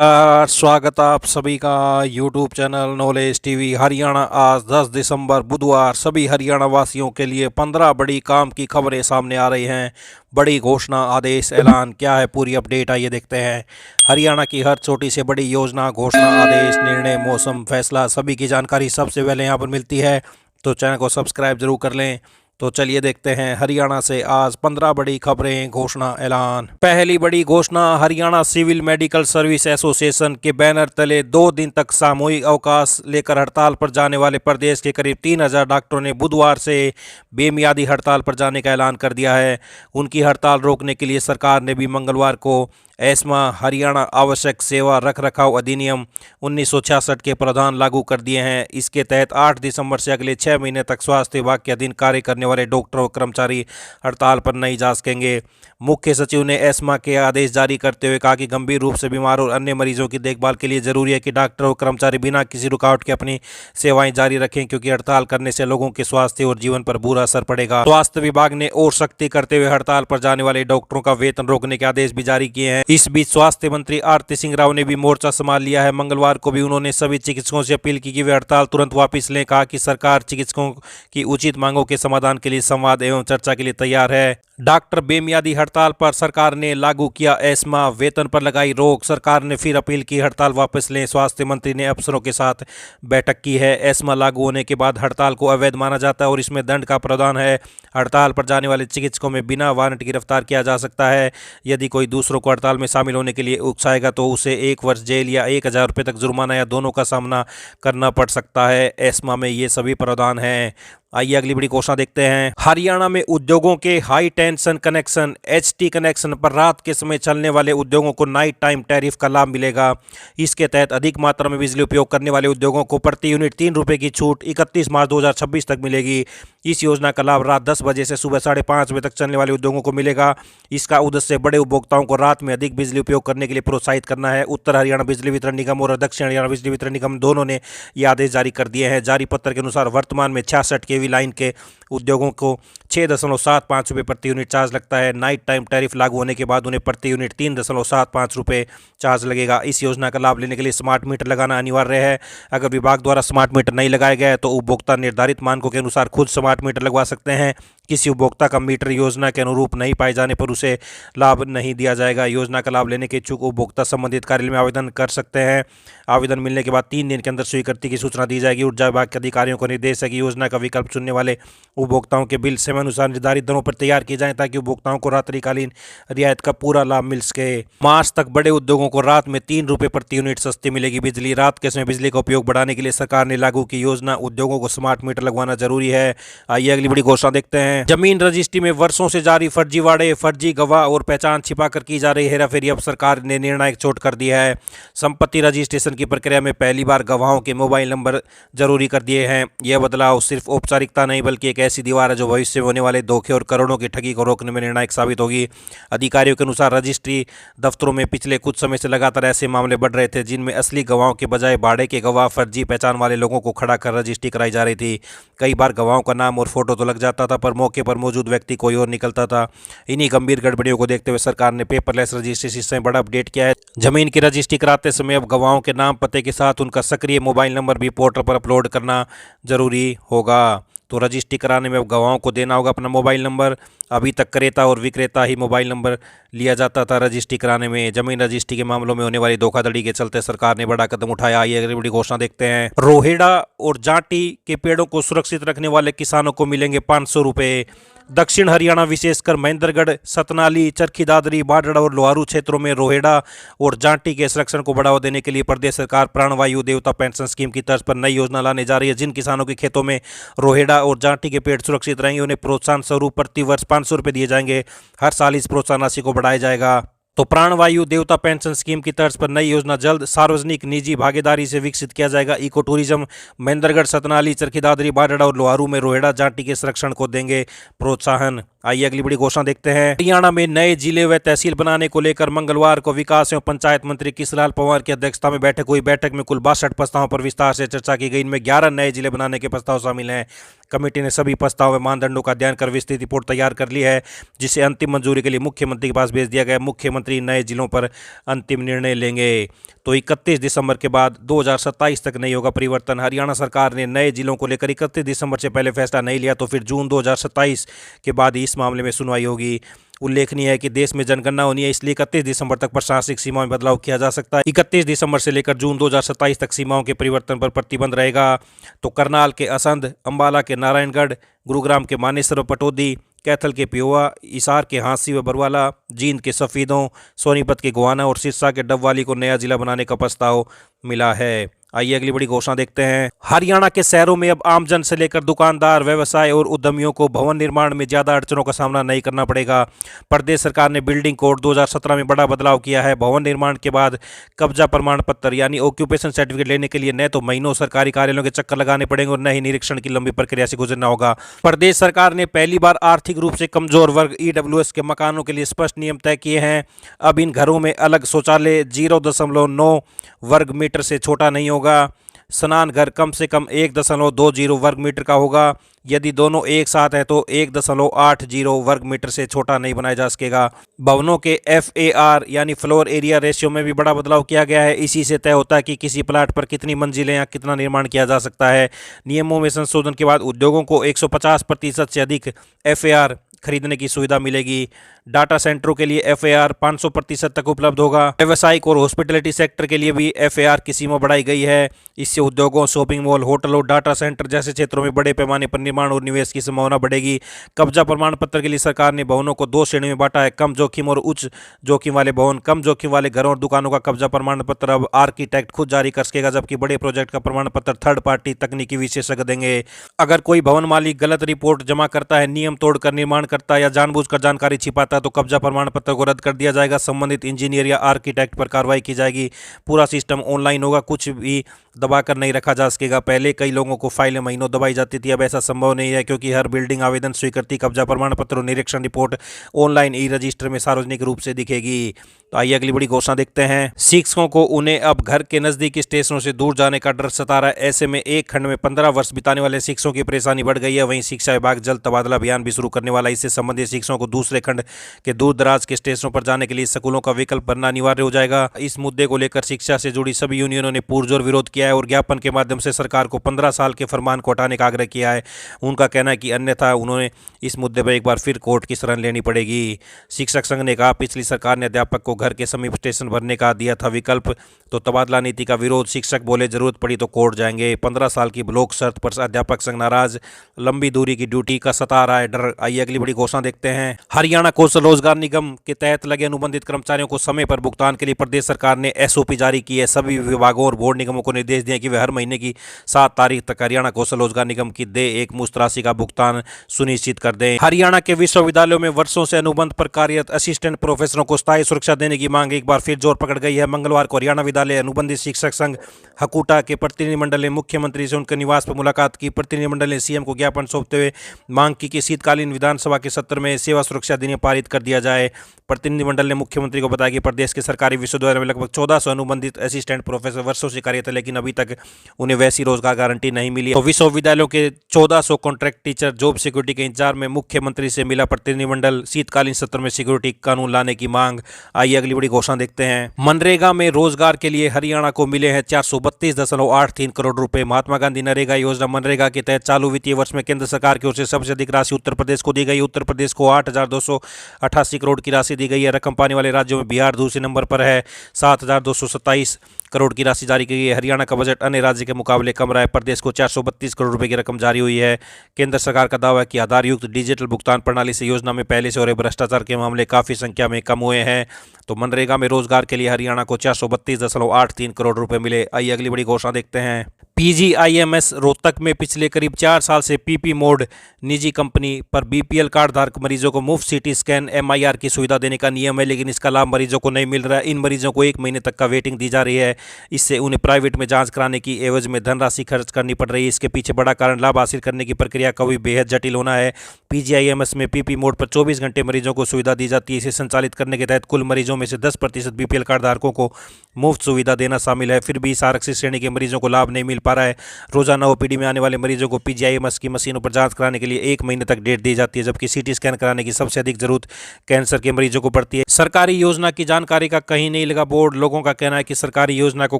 स्वागत आप सभी का YouTube channel knowledge TV Haryana. आज 10 दिसंबर बुधवार सभी हरियाणा वासियों के लिए 15 बड़ी काम की खबरें सामने आ रही हैं। बड़ी घोषणा, आदेश, ऐलान, क्या है पूरी अपडेट आइए देखते हैं। हरियाणा की हर छोटी से बड़ी योजना, घोषणा, आदेश, निर्णय, मौसम, फैसला सभी की जानकारी सबसे पहले यहाँ पर मिलती है, तो चैनल को सब्सक्राइब जरूर कर लें। तो चलिए देखते हैं हरियाणा से आज 15 बड़ी खबरें, घोषणा, ऐलान। पहली बड़ी घोषणा, Haryana civil medical service association के बैनर तले 2 दिन तक सामूहिक अवकाश लेकर हड़ताल पर जाने वाले प्रदेश के करीब 3000 डॉक्टरों ने बुधवार से बेमियादी हड़ताल पर जाने का ऐलान कर दिया है। उनकी हड़ताल रोकने के लिए सरकार ने भी मंगलवार को एस्मा हरियाणा आवश्यक सेवा रख रखाव अधिनियम 1966 के प्रावधान लागू कर दिए हैं। इसके तहत 8 दिसंबर से अगले 6 महीने तक स्वास्थ्य विभाग के अधीन कार्य करने वाले डॉक्टर और कर्मचारी हड़ताल पर नहीं जा सकेंगे। मुख्य सचिव ने एस्मा के आदेश जारी करते हुए कहा कि गंभीर रूप से बीमार और अन्य मरीजों की देखभाल के लिए जरूरी है कि डॉक्टर और कर्मचारी बिना किसी रुकावट के अपनी सेवाएं जारी रखें, क्योंकि हड़ताल करने से लोगों के स्वास्थ्य और जीवन पर बुरा असर पड़ेगा। स्वास्थ्य विभाग ने और सख्ती करते हुए हड़ताल पर जाने वाले डॉक्टरों का वेतन रोकने के आदेश भी जारी किए हैं। इस बीच स्वास्थ्य मंत्री आरती सिंह राव ने भी मोर्चा संभाल लिया है। मंगलवार को भी उन्होंने सभी चिकित्सकों से अपील की कि वे हड़ताल तुरंत वापस लें। कहा कि सरकार चिकित्सकों की उचित मांगों के समाधान के लिए संवाद एवं चर्चा के लिए तैयार है। डॉक्टर बेमियादी हड़ताल पर सरकार ने लागू किया एस्मा, वेतन पर लगाई रोक। सरकार ने फिर अपील की हड़ताल वापस लें। स्वास्थ्य मंत्री ने अफसरों के साथ बैठक की है। एस्मा लागू होने के बाद हड़ताल को अवैध माना जाता है और इसमें दंड का प्रावधान है। हड़ताल पर जाने वाले चिकित्सकों में बिना वारंट गिरफ्तार किया जा सकता है। यदि कोई दूसरों को हड़ताल में शामिल होने के लिए उकसाएगा तो उसे 1 वर्ष जेल या 1000 रुपये तक जुर्माना या दोनों का सामना करना पड़ सकता है। एस्मा में ये सभी प्रावधान हैं। आइए अगली बड़ी घोषणा देखते हैं। हरियाणा में उद्योगों के high tension connection HT connection पर रात के समय चलने वाले उद्योगों को नाइट टाइम टैरिफ का लाभ मिलेगा। इसके तहत अधिक मात्रा में बिजली उपयोग करने वाले उद्योगों को प्रति यूनिट 3 रुपये की छूट 31 मार्च 2026 तक मिलेगी। इस योजना का लाभ रात 10 बजे से सुबह 5:30 बजे तक चलने वाले उद्योगों को मिलेगा। इसका उद्देश्य बड़े उपभोक्ताओं को रात में अधिक बिजली उपयोग करने के लिए प्रोत्साहित करना है। उत्तर हरियाणा बिजली वितरण निगम और दक्षिण हरियाणा बिजली वितरण निगम दोनों ने ये आदेश जारी कर दिए हैं। जारी पत्र के अनुसार वर्तमान में 66 kV लाइन के उद्योगों को 6.75 रुपये प्रति यूनिट चार्ज लगता है। नाइट टाइम टैरिफ लागू होने के बाद उन्हें प्रति यूनिट 3.75 रुपये चार्ज लगेगा। इस योजना का लाभ लेने के लिए स्मार्ट मीटर लगाना अनिवार्य है। अगर विभाग द्वारा स्मार्ट मीटर नहीं लगाया गया है तो उपभोक्ता निर्धारित मानकों के अनुसार खुद स्मार्ट मीटर लगवा सकते हैं। किसी उपभोक्ता का मीटर योजना के अनुरूप नहीं पाए जाने पर उसे लाभ नहीं दिया जाएगा। योजना का लाभ लेने के इच्छुक उपभोक्ता संबंधित कार्यालय में आवेदन कर सकते हैं। आवेदन मिलने के बाद 3 दिन के अंदर स्वीकृति की सूचना दी जाएगी। ऊर्जा विभाग के अधिकारियों को निर्देश है कि योजना का विकल्प चुनने वाले उपभोक्ताओं के बिल समय अनुसार निर्धारित दरों पर तैयार किए जाएं, ताकि उपभोक्ताओं को रात्रिकालीन रियायत का पूरा लाभ मिल सके। मार्च तक बड़े उद्योगों को रात में 3 रुपये प्रति यूनिट सस्ती मिलेगी बिजली। रात के समय बिजली का उपयोग बढ़ाने के लिए सरकार ने लागू की योजना। उद्योगों को स्मार्ट मीटर लगवाना जरूरी है। आइए अगली बड़ी घोषणा देखते हैं। जमीन रजिस्ट्री में वर्षों से जारी फर्जीवाड़े, फर्जी गवाह और पहचान छिपाकर की जा रही हेराफेरी, अब सरकार ने निर्णायक चोट कर दिया है। संपत्ति रजिस्ट्रेशन की प्रक्रिया में पहली बार गवाहों के मोबाइल नंबर जरूरी कर दिए हैं। यह बदलाव सिर्फ औपचारिकता नहीं बल्कि एक ऐसी दीवार है जो भविष्य में होने वाले धोखे और करोड़ों की ठगी को रोकने में निर्णायक साबित होगी। अधिकारियों के अनुसार रजिस्ट्री दफ्तरों में पिछले कुछ समय से लगातार ऐसे मामले बढ़ रहे थे जिनमें असली गवाहों के बजाय भाड़े के गवाह, फर्जी पहचान वाले लोगों को खड़ा कर रजिस्ट्री कराई जा रही थी। कई बार गवाहों का नाम और फोटो तो लग जाता था पर मौके पर मौजूद व्यक्ति कोई और निकलता था। इन्हीं गंभीर गड़बड़ियों को देखते हुए सरकार ने पेपरलेस रजिस्ट्री सिस्टम में बड़ा अपडेट किया है। जमीन की रजिस्ट्री कराते समय अब गवाहों के नाम, पते के साथ उनका सक्रिय मोबाइल नंबर भी पोर्टल पर अपलोड करना जरूरी होगा। तो रजिस्ट्री कराने में अब गवाहों को देना होगा अपना मोबाइल नंबर। अभी तक क्रेता और विक्रेता ही मोबाइल नंबर लिया जाता था रजिस्ट्री कराने में। जमीन रजिस्ट्री के मामलों में होने वाली धोखाधड़ी के चलते सरकार ने बड़ा कदम उठाया। आइए अगली बड़ी घोषणा देखते हैं। रोहिड़ा और जाटी के पेड़ों को सुरक्षित रखने वाले किसानों को मिलेंगे 500 रुपये। दक्षिण हरियाणा विशेषकर महेंद्रगढ़, सतनाली, चरखी दादरी, बाढ़ड़ा और लोहारू क्षेत्रों में रोहिड़ा और जाटी के संरक्षण को बढ़ावा देने के लिए प्रदेश सरकार प्राणवायु देवता पेंशन स्कीम की तर्ज पर नई योजना लाने जा रही है। जिन किसानों के खेतों में रोहिड़ा और जाटी के पेड़ सुरक्षित रहेंगे उन्हें प्रोत्साहन स्वरूप प्रति वर्ष 500 रुपये दिए जाएंगे। हर साल इस प्रोत्साहन राशि को बढ़ाया जाएगा। तो प्राणवायु देवता पेंशन स्कीम की तर्ज पर नई योजना जल्द सार्वजनिक निजी भागीदारी से विकसित किया जाएगा। इको टूरिज्म महेंद्रगढ़, सतनाली, चरखी दादरी, बाढ़ड़ा और लोहारू में रोहिड़ा जाटी के संरक्षण को देंगे प्रोत्साहन। आइए अगली बड़ी घोषणा देखते हैं। हरियाणा में नए जिले व तहसील बनाने को लेकर मंगलवार को विकास एवं पंचायत मंत्री किशनलाल पंवार की अध्यक्षता में बैठक हुई। बैठक में कुल 62 प्रस्तावों पर विस्तार से चर्चा की गई। इनमें 11 नए जिले बनाने के प्रस्ताव शामिल हैं। कमेटी ने सभी प्रस्ताव व मानदंडों का अध्ययन कर विस्तृत रिपोर्ट तैयार कर ली है, जिसे अंतिम मंजूरी के लिए मुख्यमंत्री के पास भेज दिया गया। मुख्यमंत्री नए जिलों पर अंतिम निर्णय लेंगे। तो 31 दिसंबर के बाद 2027 तक नहीं होगा परिवर्तन। हरियाणा सरकार ने नए जिलों को लेकर 31 दिसंबर से पहले फैसला नहीं लिया तो फिर जून 2027 के बाद ही इस मामले में सुनवाई होगी। उल्लेखनीय है कि देश में जनगणना होनी है, इसलिए 31 दिसंबर तक प्रशासनिक सीमाओं में बदलाव किया जा सकता है। 31 दिसंबर से लेकर जून 2027 तक सीमाओं के परिवर्तन पर प्रतिबंध रहेगा। तो करनाल के असंध, अंबाला के नारायणगढ़, गुरुग्राम के मानेसर व पटौदी, कैथल के पिहोवा, हिसार के हांसी व बरवाला, जींद के सफीदों, सोनीपत के गोहाना और सिरसा के डबवाली को नया जिला बनाने का प्रस्ताव मिला है। आइए अगली बड़ी घोषणा देखते हैं। हरियाणा के शहरों में अब आमजन से लेकर दुकानदार, व्यवसाय और उद्यमियों को भवन निर्माण में ज्यादा अड़चनों का सामना नहीं करना पड़ेगा। प्रदेश सरकार ने बिल्डिंग कोड 2017 में बड़ा बदलाव किया है। भवन निर्माण के बाद कब्जा प्रमाण पत्र यानी ऑक्यूपेशन सर्टिफिकेट लेने के लिए न तो महीनों सरकारी कार्यालयों के चक्कर लगाने पड़ेंगे और न ही निरीक्षण की लंबी प्रक्रिया से गुजरना होगा। प्रदेश सरकार ने पहली बार आर्थिक रूप से कमजोर वर्ग EWS के मकानों के लिए स्पष्ट नियम तय किए हैं। अब इन घरों में अलग शौचालय 0.9 वर्ग मीटर से छोटा नहीं होगा। स्नान घर कम से कम 1.20 वर्ग मीटर का होगा। यदि दोनों एक साथ है तो 1.80 वर्ग मीटर से छोटा नहीं बनाया जा सकेगा। भवनों के FAR यानी फ्लोर एरिया रेशियो में भी बड़ा बदलाव किया गया है। इसी से तय होता है कि किसी प्लाट पर कितनी मंजिलें या कितना निर्माण किया जा सकता है। नियमों में संशोधन के बाद उद्योगों को 150% से अधिक FAR खरीदने की सुविधा मिलेगी। डाटा सेंटरों के लिए FAR 500% तक उपलब्ध होगा। व्यावसायिक और हॉस्पिटैलिटी सेक्टर के लिए भी FAR की सीमा बढ़ाई गई है। इससे उद्योगों, शॉपिंग मॉल, होटल और डाटा सेंटर जैसे क्षेत्रों में बड़े पैमाने पर निर्माण और निवेश की संभावना बढ़ेगी। कब्जा प्रमाण पत्र के लिए सरकार ने भवनों को 2 श्रेणी में बांटा है, कम जोखिम और उच्च जोखिम वाले भवन। कम जोखिम वाले घरों और दुकानों का कब्जा प्रमाण पत्र अब आर्किटेक्ट खुद जारी कर सकेगा, जबकि बड़े प्रोजेक्ट का प्रमाण पत्र थर्ड पार्टी तकनीकी विशेषज्ञ देंगे। अगर कोई भवन मालिक गलत रिपोर्ट जमा करता है, नियम तोड़कर निर्माण करता है या जानबूझकर जानकारी छिपाता है तो कब्जा प्रमाण पत्र को रद्द कर दिया जाएगा। संबंधित इंजीनियर या आर्किटेक्ट पर कार्रवाई की जाएगी। पूरा सिस्टम ऑनलाइन होगा, कुछ भी दबाकर नहीं रखा जा सकेगा। पहले कई लोगों को फाइलें महीनों दबाई जाती थी, अब ऐसा संभव नहीं है क्योंकि हर बिल्डिंग आवेदन, स्वीकृति, कब्जा प्रमाण पत्र और निरीक्षण रिपोर्ट ऑनलाइन E-रजिस्टर में सार्वजनिक रूप से दिखेगी। तो आइए अगली बड़ी घोषणा देखते हैं। शिक्षकों को उन्हें अब घर के नजदीकी स्टेशनों से दूर जाने का डर सता रहा है। ऐसे में एक खंड में 15 वर्ष बिताने वाले शिक्षकों की परेशानी बढ़ गई है। वहीं शिक्षा विभाग जल्द तबादला अभियान भी शुरू करने वाला है। इससे संबंधित शिक्षकों को दूसरे खंड के दूर दराज के स्टेशनों पर जाने के लिए स्कूलों का विकल्प बनना अनिवार्य हो जाएगा। इस मुद्दे को लेकर शिक्षा से जुड़ी सभी यूनियनों ने पुरजोर विरोध किया है और ज्ञापन के माध्यम से सरकार को 15 साल के फरमान को हटाने का आग्रह किया है। उनका कहना है कि अन्यथा उन्होंने इस मुद्दे पर एक बार फिर कोर्ट की शरण लेनी पड़ेगी। शिक्षक संघ ने कहा, पिछली सरकार ने अध्यापक को घर के समीप स्टेशन भरने का दिया था विकल्प, तो तबादला नीति का विरोध। शिक्षक बोले जरूरत पड़ी तो कोर्ट जाएंगे। 15 साल की ब्लॉक शर्त पर अध्यापक संघ नाराज। लंबी दूरी की ड्यूटी का सता रहा है डर। आइए अगली बड़ी घोषणा देखते हैं। हरियाणा कौशल रोजगार निगम के तहत लगे अनुबंधित कर्मचारियों को समय पर भुगतान के लिए प्रदेश सरकार ने SOP जारी की है। सभी विभागों और बोर्ड निगमों को निर्देश दिए कि वे हर महीने की 7 तारीख तक हरियाणा कौशल रोजगार निगम की देय एक मुश्त राशि का भुगतान सुनिश्चित कर दें। हरियाणा के विश्वविद्यालयों में वर्षों से अनुबंध पर कार्यरत असिस्टेंट प्रोफेसरों को स्थायी सुरक्षा देने की मांग एक बार फिर जोर पकड़ गई है। मंगलवार को हरियाणा विद्यालय अनुबंधित शिक्षक संघ हकूटा के प्रतिनिधिमंडल ने मुख्यमंत्री से उनके निवास पर मुलाकात की। प्रतिनिधिमंडल ने CM को ज्ञापन सौंपते हुए मांग की कि शीतकालीन विधानसभा के सत्र में सेवा सुरक्षा अधिनियम पारित कर दिया जाए। प्रतिनिधिमंडल ने मुख्यमंत्री को बताया कि प्रदेश के सरकारी विश्वविद्यालयों में लगभग 1400 अनुबंधित असिस्टेंट प्रोफेसर वर्षों से कार्यरत है, लेकिन अभी तक उन्हें वैसी रोजगार गारंटी नहीं मिली। तो विश्वविद्यालयों के 1400 कॉन्ट्रैक्ट टीचर जॉब सिक्योरिटी के इंतजार में मुख्यमंत्री से मिला प्रतिनिधिमंडल। शीतकालीन सत्र में सिक्योरिटी कानून लाने की मांग। आइए अगली बड़ी घोषणा देखते हैं। मनरेगा में रोजगार के लिए हरियाणा को मिले हैं 432.83 करोड़ रुपए। महात्मा गांधी नरेगा योजना मनरेगा के तहत चालू वित्तीय वर्ष में केंद्र सरकार की ओर से सबसे अधिक राशि उत्तर प्रदेश को दी गई। उत्तर प्रदेश को 8,288 करोड़ की राशि दी गई है। रकम पाने वाले राज्यों में बिहार दूसरे नंबर पर है, 7,227 करोड़ की राशि जारी की गई है। हरियाणा का बजट अन्य राज्य के मुकाबले कम रहा है। प्रदेश को 432 करोड़ रुपए की रकम जारी हुई है। केंद्र सरकार का दावा है कि आधारयुक्त डिजिटल भुगतान प्रणाली से योजना में पहले से हो रहे भ्रष्टाचार के मामले काफी संख्या में कम हुए हैं। तो मनरेगा में रोजगार के लिए हरियाणा को 432.83 करोड़ रुपए मिले। आइए अगली बड़ी घोषणा देखते हैं। PGIMS रोहतक में पिछले करीब 4 साल से PP मोड निजी कंपनी पर BPL कार्ड धारक मरीजों को मुफ्त CT स्कैन MIR की सुविधा देने का नियम है, लेकिन इसका लाभ मरीजों को नहीं मिल रहा है। इन मरीजों को 1 महीने तक का वेटिंग दी जा रही है। इससे उन्हें प्राइवेट में जांच कराने की एवज में धनराशि खर्च करनी पड़ रही है। इसके पीछे बड़ा कारण लाभ हासिल करने की प्रक्रिया का भी बेहद जटिल होना है। PGIMS में PP मोड पर 24 घंटे मरीजों को सुविधा दी जाती है। इसे संचालित करने के तहत कुल मरीजों में से 10% BPL कार्ड धारकों को मुफ्त सुविधा देना शामिल है। फिर भी इस आरक्षित श्रेणी के मरीजों को लाभ नहीं मिल पा रहा है। रोजाना OPD में आने वाले मरीजों को PGIMS की मशीनों पर जांच कराने के लिए 1 महीने तक डेट दी जाती है, जबकि CT स्कैन कराने की सबसे अधिक जरूरत कैंसर के मरीजों को पड़ती है। सरकारी योजना की जानकारी का कहीं नहीं लगा बोर्ड। लोगों का कहना है कि सरकारी योजना को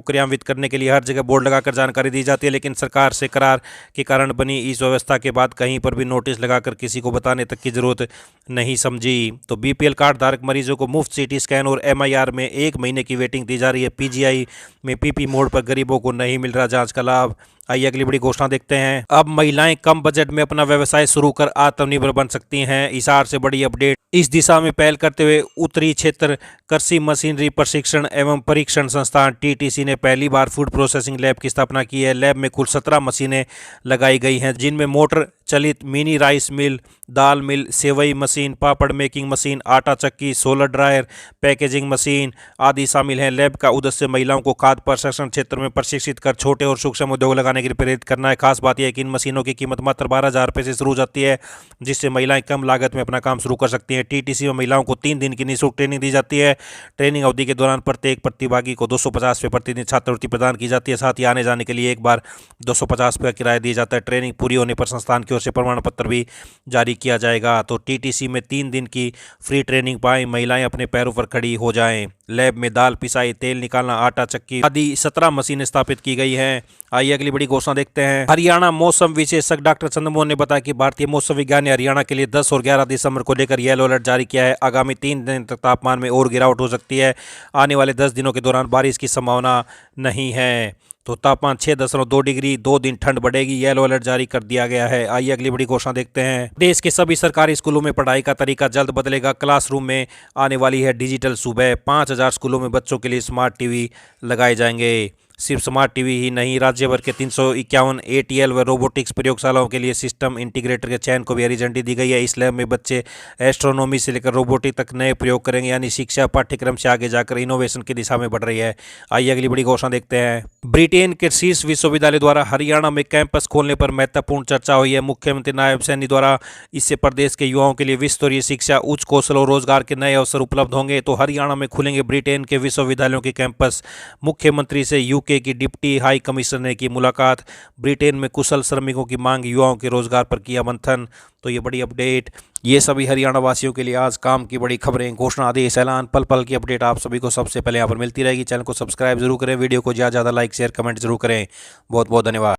क्रियान्वित करने के लिए हर जगह बोर्ड लगाकर जानकारी दी जाती है, लेकिन सरकार से करार के कारण बनी इस व्यवस्था के बाद कहीं पर भी नोटिस लगाकर किसी को बताने तक की जरूरत नहीं समझी। तो बीपीएल कार्ड धारक मरीजों को मुफ्त सीटी स्कैन और एमआईआर में 1 महीने की वेटिंग दी जा रही है। पीजीआई में पीपी मोड पर गरीबों को नहीं मिल रहा जांच का लाभ। आइए अगली बड़ी घोषणा देखते हैं। अब महिलाएं कम बजट में अपना व्यवसाय शुरू कर आत्मनिर्भर बन सकती हैं। हिसार से बड़ी अपडेट। इस दिशा में पहल करते हुए उत्तरी क्षेत्र कृषि मशीनरी प्रशिक्षण एवं परीक्षण संस्थान टीटीसी ने पहली बार फूड प्रोसेसिंग लैब की स्थापना की है। लैब में कुल 17 मशीनें लगाई गई हैं, जिनमें मोटर चलित मिनी राइस मिल, दाल मिल, सेवई मशीन, पापड़ मेकिंग मशीन, आटा चक्की, सोलर ड्रायर, पैकेजिंग मशीन आदि शामिल हैं। लैब का उद्देश्य महिलाओं को खाद्य प्रसंस्करण क्षेत्र में प्रशिक्षित कर छोटे और सूक्ष्म उद्योग लगाने के लिए प्रेरित करना है। खास बात यह है कि इन मशीनों की कीमत मात्र 12,000 रुपये से शुरू हो जाती है, जिससे महिलाएं कम लागत में अपना काम शुरू कर सकती हैं। टीटीसी में महिलाओं को 3 दिन की निःशुल्क ट्रेनिंग दी जाती है। ट्रेनिंग अवधि के दौरान प्रत्येक प्रतिभागी को 250 रुपये प्रतिदिन छात्रवृत्ति प्रदान की जाती है। साथ ही आने जाने के लिए एक बार 250 रुपये का किराया दिया जाता है। ट्रेनिंग पूरी होने पर संस्थान की ओर से प्रमाण पत्र भी जारी किया जाएगा। तो टीटीसी में 3 दिन की फ्री ट्रेनिंग पाएं, महिलाएं अपने पैरों पर खड़ी हो जाएं। लैब में दाल पिसाई, तेल निकालना, आटा चक्की आदि 17 मशीनें स्थापित की गई हैं। आइए अगली बड़ी घोषणा देखते हैं। हरियाणा मौसम विशेषज्ञ डॉक्टर चंद्रमोहन ने बताया कि भारतीय मौसम विज्ञान ने हरियाणा के लिए 10 और 11 दिसंबर को लेकर येलो अलर्ट जारी किया है। आगामी 3 दिन तक तापमान में और गिरावट हो सकती है। आने वाले 10 दिनों के दौरान बारिश की संभावना नहीं है। तो तापमान 6.2 डिग्री, 2 दिन ठंड बढ़ेगी। येलो अलर्ट जारी कर दिया गया है। आइए अगली बड़ी घोषणा देखते हैं। देश के सभी सरकारी स्कूलों में पढ़ाई का तरीका जल्द बदलेगा। क्लासरूम में आने वाली है डिजिटल सुबह। 5,000 स्कूलों में बच्चों के लिए स्मार्ट टीवी लगाए जाएंगे। सिर्फ स्मार्ट टीवी ही नहीं, राज्य भर के 351 एटीएल व रोबोटिक्स प्रयोगशालाओं के लिए सिस्टम इंटीग्रेटर के चयन को भी हरी झंडी दी गई है। इस लैब में बच्चे एस्ट्रोनॉमी से लेकर रोबोटिक तक नए प्रयोग करेंगे, यानी शिक्षा पाठ्यक्रम से आगे जाकर इनोवेशन की दिशा में बढ़ रही है। आइए अगली बड़ी घोषणा देखते हैं। ब्रिटेन के शीर्ष विश्वविद्यालय द्वारा हरियाणा में कैंपस खोलने पर महत्वपूर्ण चर्चा हुई है। मुख्यमंत्री नायब सैनी द्वारा इससे प्रदेश के युवाओं के लिए विश्वस्तरीय शिक्षा, उच्च कौशल और रोजगार के नए अवसर उपलब्ध होंगे। तो हरियाणा में खुलेंगे ब्रिटेन के विश्वविद्यालयों के कैंपस। मुख्यमंत्री से यूके की डिप्टी हाई कमिश्नर ने की मुलाकात। ब्रिटेन में कुशल श्रमिकों की मांग, युवाओं के रोजगार पर किया मंथन। तो ये बड़ी अपडेट, ये सभी हरियाणा वासियों के लिए आज काम की बड़ी खबरें, घोषणा, आदेश, ऐलान, पल पल की अपडेट आप सभी को सबसे पहले यहाँ पर मिलती रहेगी। चैनल को सब्सक्राइब जरूर करें, वीडियो को ज़्यादा से ज़्यादा लाइक शेयर कमेंट जरूर करें। बहुत बहुत धन्यवाद।